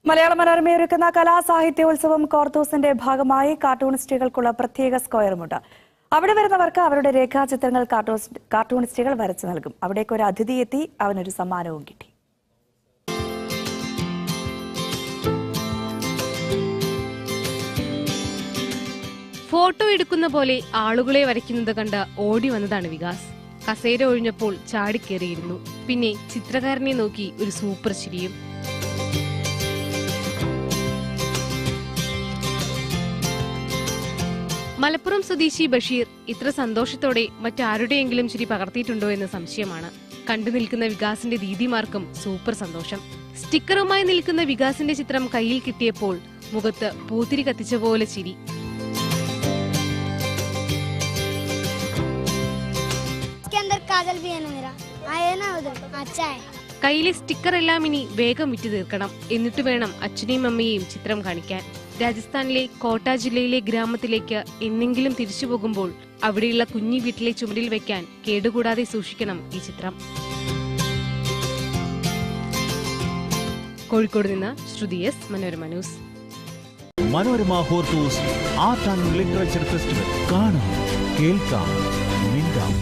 മലയാള മനോരമ ഒരുക്കുന്ന കലാസാഹിത്യോത്സവം കോർത്തോസിന്റെ ഭാഗമായി കാർട്ടൂണിസ്റ്റുകൾക്കുള്ള പ്രത്യേക സ്ക്വയറുമുണ്ട്. അവിടെ വരുന്നവർക്ക് അവരുടെ രേഖാചിത്രങ്ങൾ കാർട്ടൂണിസ്റ്റുകൾ വരച്ചു നൽകും. അവിടേക്ക് ഒരു അതിഥി എത്തി, അവനൊരു സമ്മാനവും കിട്ടി. ഫോട്ടോ എടുക്കുന്ന പോലെ ആളുകളെ വരയ്ക്കുന്നത് കണ്ട് ഓടി വന്നതാണ് വികാസ്. കസേര ഒഴിഞ്ഞപ്പോൾ ചാടിക്കേറിയിരുന്നു. പിന്നെ ചിത്രകാരനെ നോക്കി ഒരു സൂപ്പർ ചിരിയും. മലപ്പുറം സ്വദേശി ബഷീർ ഇത്ര സന്തോഷത്തോടെ മറ്റാരുടെയെങ്കിലും ചിരി പകർത്തിയിട്ടുണ്ടോ എന്ന് സംശയമാണ്. കണ്ടു നിൽക്കുന്ന വികാസിന്റെ ദീദിമാർക്കും സൂപ്പർ സന്തോഷം. സ്റ്റിക്കറുമായി നിൽക്കുന്ന വികാസിന്റെ ചിത്രം കയ്യിൽ കിട്ടിയപ്പോൾ മുഖത്ത് പൂത്തിരി കത്തിച്ച പോലെ ചിരി. കയ്യിലെ സ്റ്റിക്കർ എല്ലാം ഇനി വേഗം വിറ്റു തീർക്കണം. എന്നിട്ട് വേണം അച്ഛനെയും അമ്മയെയും ചിത്രം കാണിക്കാൻ. രാജസ്ഥാനിലെ കോട്ട ജില്ലയിലെ ഗ്രാമത്തിലേക്ക് എന്നെങ്കിലും തിരിച്ചു പോകുമ്പോൾ അവിടെയുള്ള കുഞ്ഞി വീട്ടിലെ ചുമരിൽ വെക്കാൻ കേടുകൂടാതെ സൂക്ഷിക്കണം ഈ ചിത്രം. കോഴിക്കോട് നിന്ന് Shruti S, Manorama news. Manorama Hortus art and literature festival കാണാം, കേൾക്കാം, മിണ്ടാം.